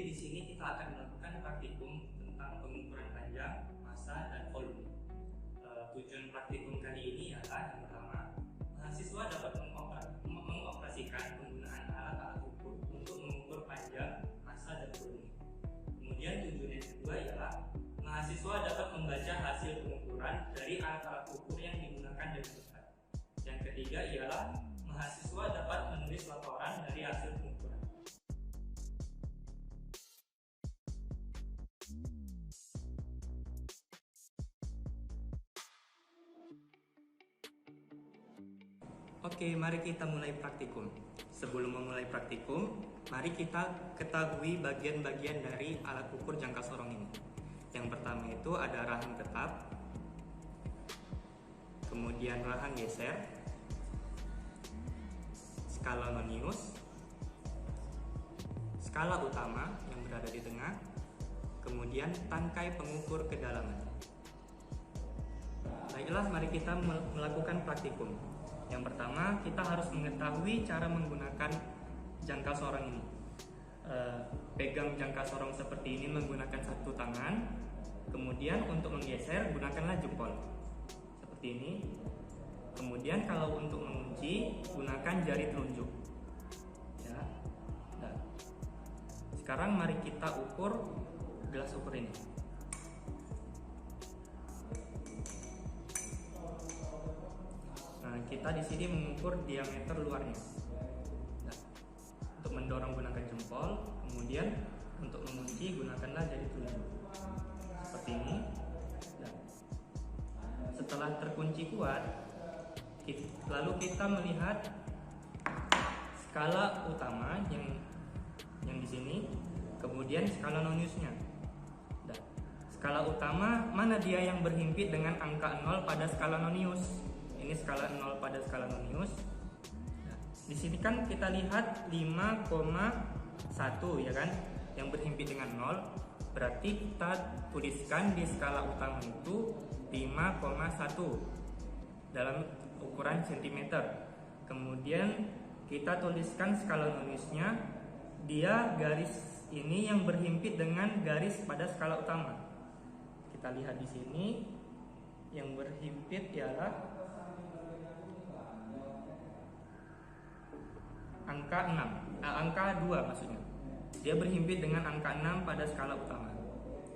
di sini kita akan melakukan praktikum tentang pengukuran panjang, massa, dan volume. Tujuan praktikum kali ini adalah yang pertama, mahasiswa dapat mengoperasikan penggunaan alat-alat ukur untuk mengukur panjang, massa, dan volume. Kemudian tujuan yang kedua ialah mahasiswa dapat membaca hasil pengukuran dari alat-alat ukur yang digunakan dengan tepat. Yang ketiga ialah mahasiswa dapat menulis laporan dari hasil pengukuran. Oke, mari kita mulai praktikum. Sebelum memulai praktikum, mari kita ketahui bagian-bagian dari alat ukur jangka sorong ini. Yang pertama itu ada rahang tetap, kemudian rahang geser, skala nonius, skala utama yang berada di tengah, kemudian tangkai pengukur kedalaman. Baiklah, mari kita melakukan praktikum. Yang pertama, kita harus mengetahui cara menggunakan jangka sorong ini. Pegang jangka sorong seperti ini menggunakan satu tangan. Kemudian untuk menggeser, gunakanlah jempol seperti ini. Kemudian kalau untuk mengunci, gunakan jari telunjuk. Ya. Nah, sekarang mari kita ukur gelas ukur ini. Nah, kita di sini mengukur diameter luarnya. Nah, untuk mendorong gunakan jempol, kemudian untuk mengunci gunakanlah jari telunjuk seperti ini. Nah, setelah terkunci kuat, lalu kita melihat skala utama yang di sini, kemudian skala noniusnya. Nah, skala utama mana dia yang berhimpit dengan angka 0 pada skala nonius? Ini skala 0 pada skala nonius. Nah, di sini kan kita lihat 5,1 ya kan, yang berhimpit dengan 0. Berarti kita tuliskan di skala utama itu 5,1 dalam ukuran cm. Kemudian kita tuliskan skala noniusnya, dia garis ini yang berhimpit dengan garis pada skala utama. Kita lihat di sini yang berhimpit ialah angka 2 maksudnya. Dia berhimpit dengan angka 6 pada skala utama.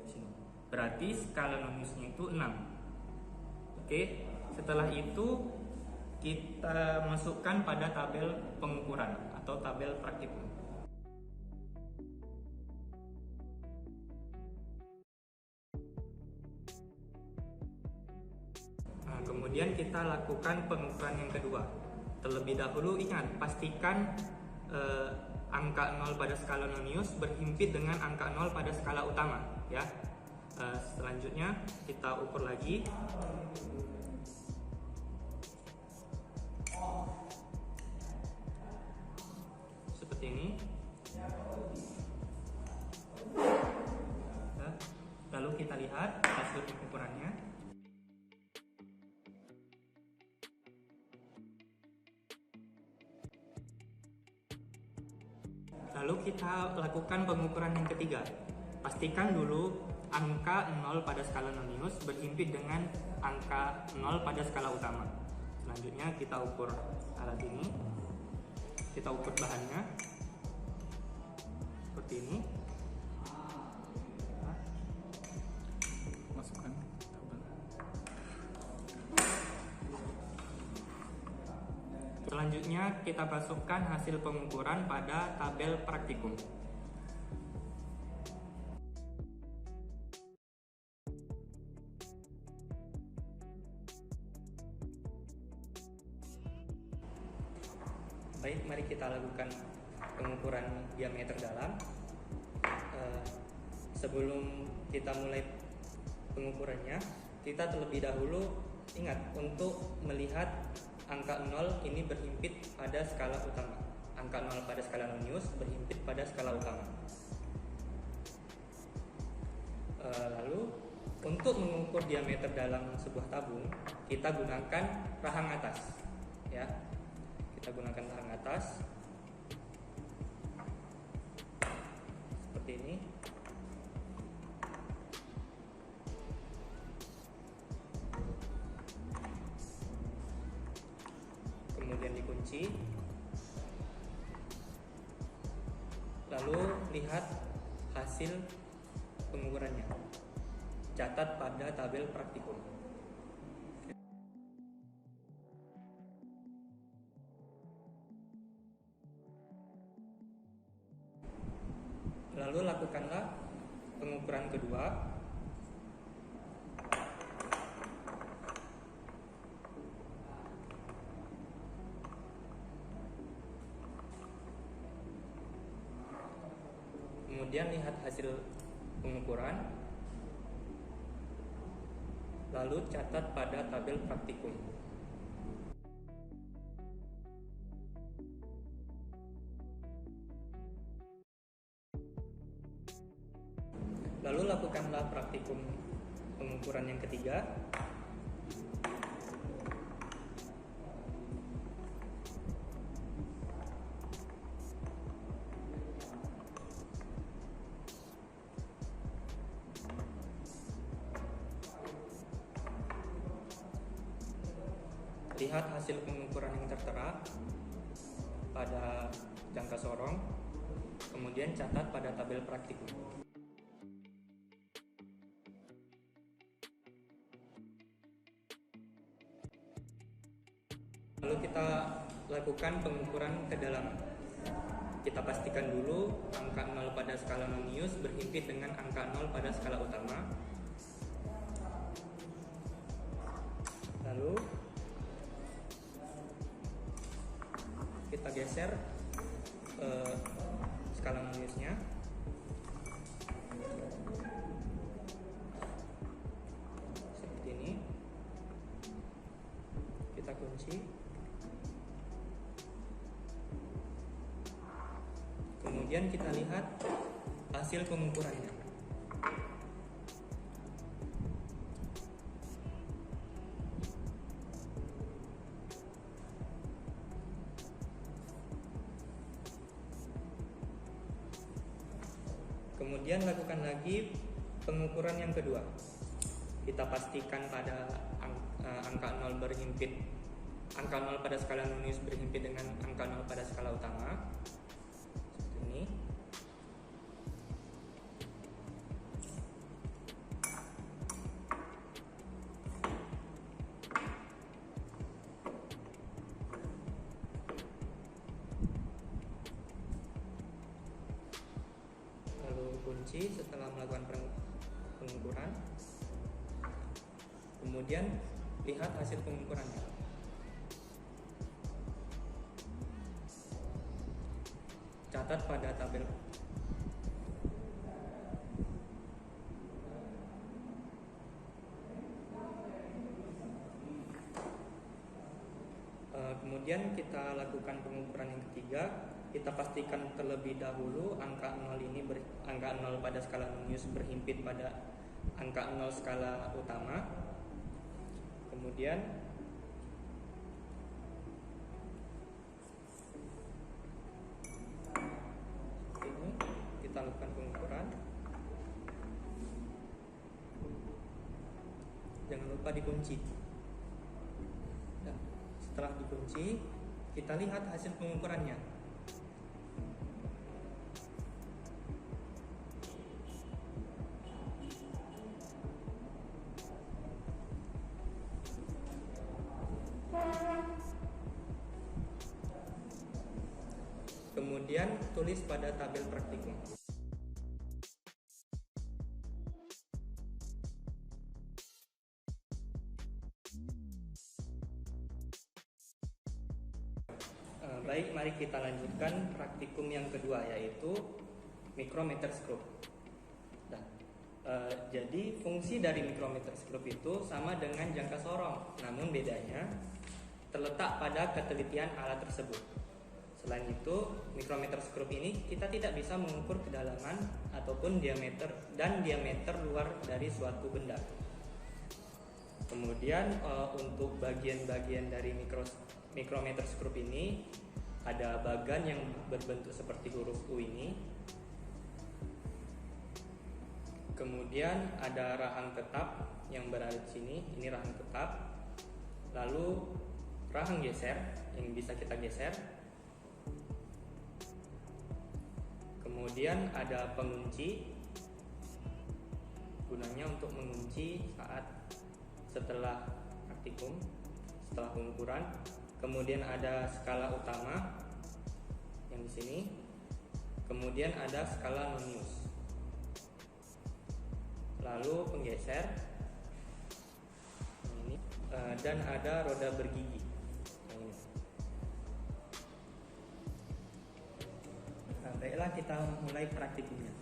Sini. Berarti skala noniusnya itu 6. Oke, setelah itu kita masukkan pada tabel pengukuran atau tabel praktikum. Nah, kemudian kita lakukan pengukuran yang kedua. Terlebih dahulu ingat, pastikan angka 0 pada skala nonius berhimpit dengan angka 0 pada skala utama ya. Selanjutnya kita ukur lagi. Seperti ini. Lalu kita lihat hasil pengukurannya. Lalu kita lakukan pengukuran yang ketiga. Pastikan dulu angka 0 pada skala nonius berhimpit dengan angka 0 pada skala utama. Selanjutnya kita ukur alat ini. Kita ukur bahannya seperti ini. Masukkan tabel. Selanjutnya kita masukkan hasil pengukuran pada tabel praktikum. Baik, mari kita lakukan pengukuran diameter dalam. Sebelum kita mulai pengukurannya, kita terlebih dahulu ingat untuk melihat angka 0 ini berhimpit pada skala utama. Angka 0 pada skala nonius berhimpit pada skala utama. Lalu untuk mengukur diameter dalam sebuah tabung, kita gunakan rahang atas ya. Kita gunakan rahang atas seperti ini. dikunci. Lalu lihat hasil pengukurannya. Catat pada tabel praktikum. Lalu lakukanlah pengukuran kedua. Kemudian lihat hasil pengukuran. Lalu catat pada tabel praktikum. Lalu lakukanlah praktikum pengukuran yang ketiga. Lihat hasil pengukuran yang tertera pada jangka sorong, kemudian catat pada tabel praktikum. Lalu kita lakukan pengukuran kedalaman. Kita pastikan dulu angka 0 pada skala nonius berhimpit dengan angka 0 pada skala utama. Lalu kita geser skala noniusnya. Seperti ini. Kita kunci. Kemudian kita lihat hasil pengukurannya. Kemudian lakukan lagi pengukuran yang kedua. Kita pastikan pada angka 0 berhimpit, angka 0 pada skala nonius berhimpit dengan angka 0 pada skala utama. Seperti ini. Kunci setelah melakukan pengukuran. Kemudian lihat hasil pengukurannya. Catat pada tabel. Kemudian kita lakukan pengukuran yang ketiga. Kita pastikan terlebih dahulu angka 0 ini angka 0 pada skala nonius berhimpit pada angka 0 skala utama. Kemudian ini kita lakukan pengukuran. Jangan lupa dikunci. Nah, setelah dikunci, kita lihat hasil pengukurannya. Kemudian tulis pada tabel praktikum. Baik, mari kita lanjutkan praktikum yang kedua, yaitu micrometer scope. Nah, jadi fungsi dari micrometer scope itu sama dengan jangka sorong, namun bedanya terletak pada ketelitian alat tersebut. Selain itu, micrometer scope ini kita tidak bisa mengukur kedalaman ataupun diameter luar dari suatu benda. Kemudian untuk bagian-bagian dari micrometer scope ini ada bagan yang berbentuk seperti huruf U ini. Kemudian ada rahang tetap yang berada di sini, ini rahang tetap. Lalu rahang geser yang bisa kita geser. Kemudian ada pengunci, gunanya untuk mengunci saat setelah praktikum, setelah pengukuran. Kemudian ada skala utama yang di sini. Kemudian ada skala nonius. Lalu penggeser ini, dan ada roda bergigi yang ini. Nah, baiklah, kita mulai praktikumnya.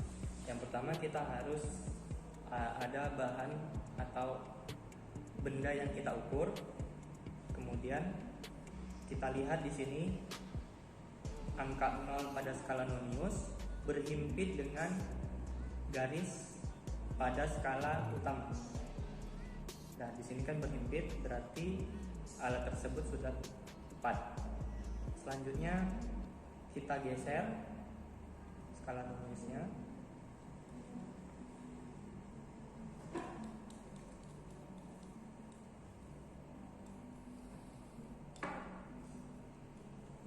Yang pertama kita harus ada bahan atau benda yang kita ukur. Kemudian kita lihat di sini angka 0 pada skala nonius berhimpit dengan garis pada skala utama. Nah, di sini kan berhimpit, berarti alat tersebut sudah tepat. Selanjutnya kita geser skala noniusnya.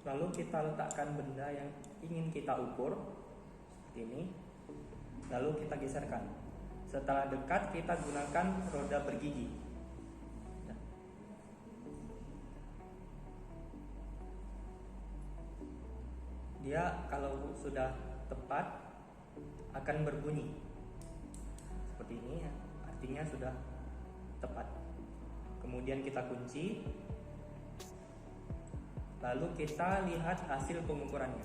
Lalu kita letakkan benda yang ingin kita ukur seperti ini. Lalu kita geserkan. Setelah dekat kita gunakan roda bergigi. Nah. Dia kalau sudah tepat akan berbunyi seperti ini, artinya sudah tepat. Kemudian kita kunci. Lalu kita lihat hasil pengukurannya.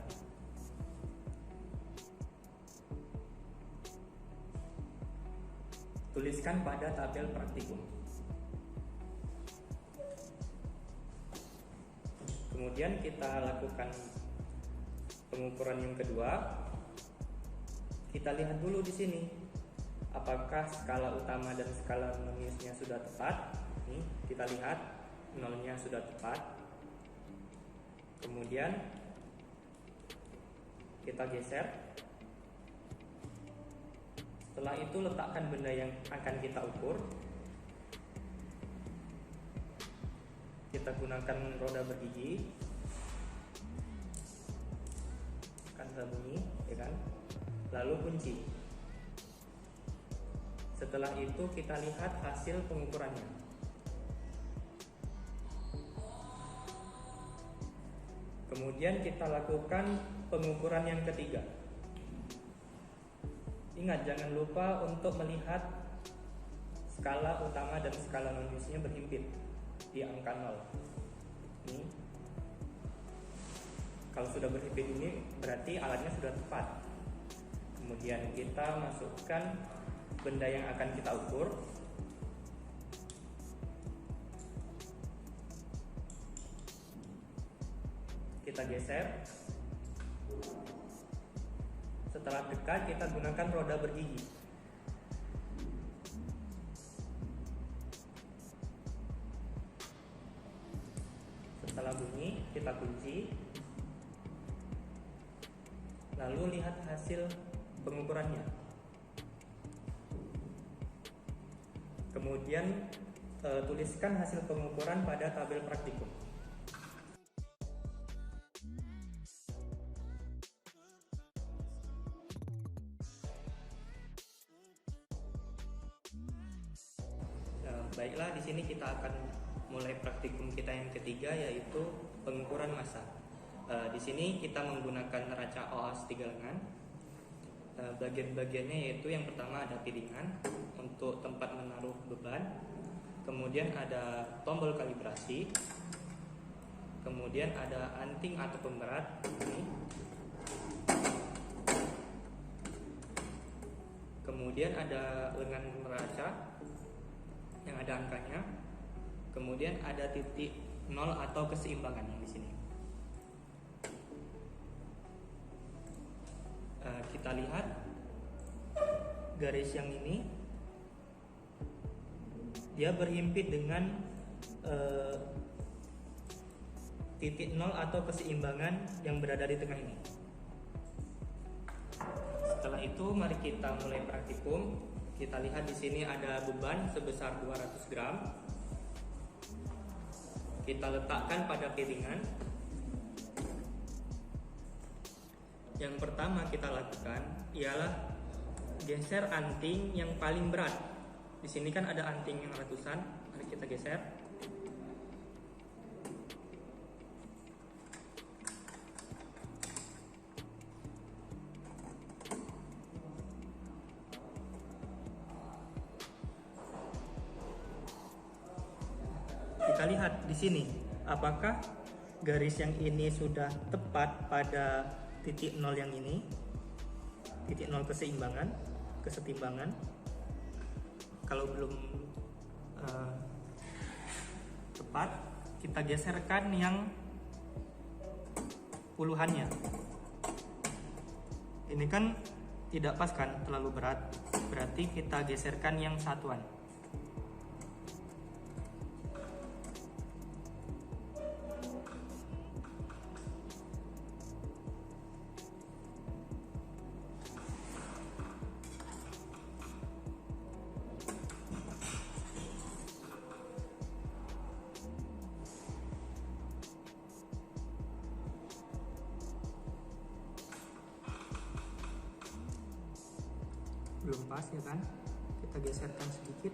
Tuliskan pada tabel praktikum. Kemudian kita lakukan pengukuran yang kedua. Kita lihat dulu di sini apakah skala utama dan skala noniusnya sudah tepat. Nih, kita lihat nolnya sudah tepat. Kemudian kita geser. Setelah itu letakkan benda yang akan kita ukur. Kita gunakan roda bergigi. Kan bunyi, ya kan? Lalu kunci. Setelah itu kita lihat hasil pengukurannya. Kemudian kita lakukan pengukuran yang ketiga. Ingat, jangan lupa untuk melihat skala utama dan skala noniusnya berhimpit di angka 0. Ini. Kalau sudah berhimpit ini berarti alatnya sudah tepat. Kemudian kita masukkan benda yang akan kita ukur. Kita geser. Setelah dekat kita gunakan roda bergigi. Setelah bunyi kita kunci. Lalu lihat hasil pengukurannya. Kemudian tuliskan hasil pengukuran pada tabel praktikum. Baiklah, di sini kita akan mulai praktikum kita yang ketiga, yaitu pengukuran massa. Di sini kita menggunakan neraca OAS 3 lengan. Bagian-bagiannya yaitu yang pertama ada piringan untuk tempat menaruh beban, kemudian ada tombol kalibrasi, kemudian ada anting atau pemberat ini, kemudian ada lengan neraca yang ada angkanya, kemudian ada titik 0 atau keseimbangan yang di sini. Kita lihat garis yang ini, dia berhimpit dengan titik 0 atau keseimbangan yang berada di tengah ini. Setelah itu mari kita mulai praktikum. Kita lihat di sini ada beban sebesar 200 gram. Kita letakkan pada piringan. Yang pertama kita lakukan ialah geser anting yang paling berat. Di sini kan ada anting yang ratusan, mari kita geser. Kita lihat di sini, apakah garis yang ini sudah tepat pada titik nol yang ini, titik nol kesetimbangan. Kalau belum tepat, kita geserkan yang puluhannya. Ini kan tidak pas kan, terlalu berat, berarti kita geserkan yang satuan. Belum pas ya kan, kita geserkan sedikit.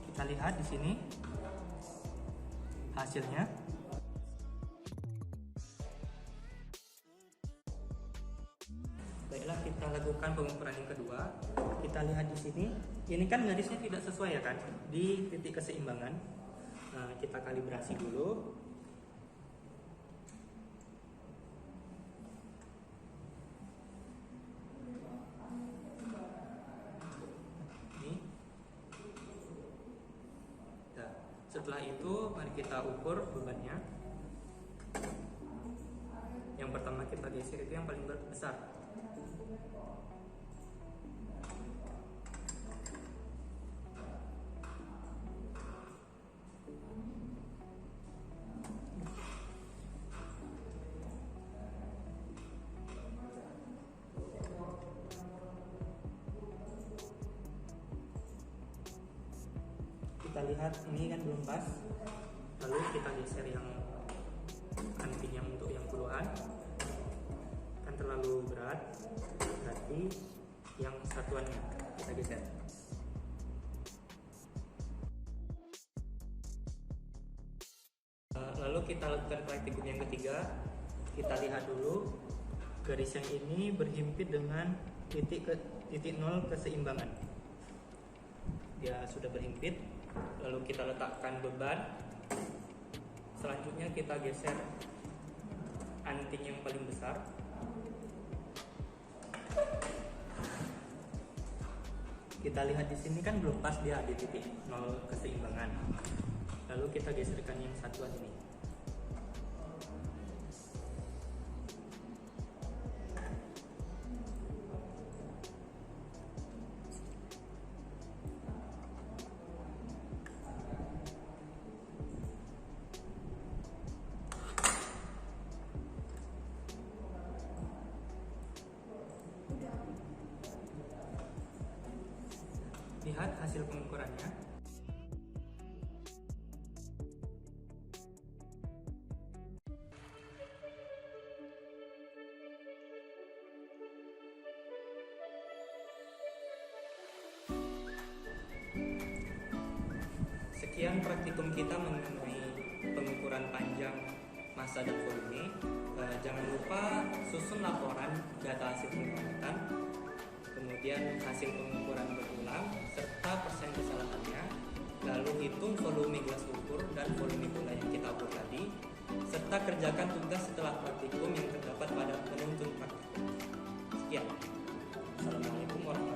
Kita lihat di sini hasilnya. Baiklah, kita lakukan pengukuran yang kedua. Kita lihat di sini, ini kan garisnya tidak sesuai ya kan, di titik keseimbangan. Nah, kita kalibrasi dulu. Ini. Nah, setelah itu, mari kita ukur bebannya. Yang pertama kita geser itu yang paling besar. Kita lihat ini kan belum pas, lalu kita geser yang anting yang untuk yang puluhan, kan terlalu berat, berarti yang satuannya kita geser. Lalu kita lakukan praktikum yang ketiga. Kita lihat dulu garis yang ini berhimpit dengan titik nol keseimbangan. Dia sudah berhimpit. Lalu kita letakkan beban. Selanjutnya kita geser anting yang paling besar. Kita lihat di sini kan belum pas dia di titik nol keseimbangan. Lalu kita geserkan yang satuan ini. Lihat hasil pengukurannya. Sekian praktikum kita mengenai pengukuran panjang, massa, dan volume. Jangan lupa susun laporan data hasil pengamatan, kemudian hasil pengukuran berulang serta persen kesalahannya, lalu hitung volume gelas ukur dan volume gula yang kita ukur tadi, serta kerjakan tugas setelah praktikum yang terdapat pada penuntun praktikum. Sekian. Assalamualaikum warahmatullahi wabarakatuh.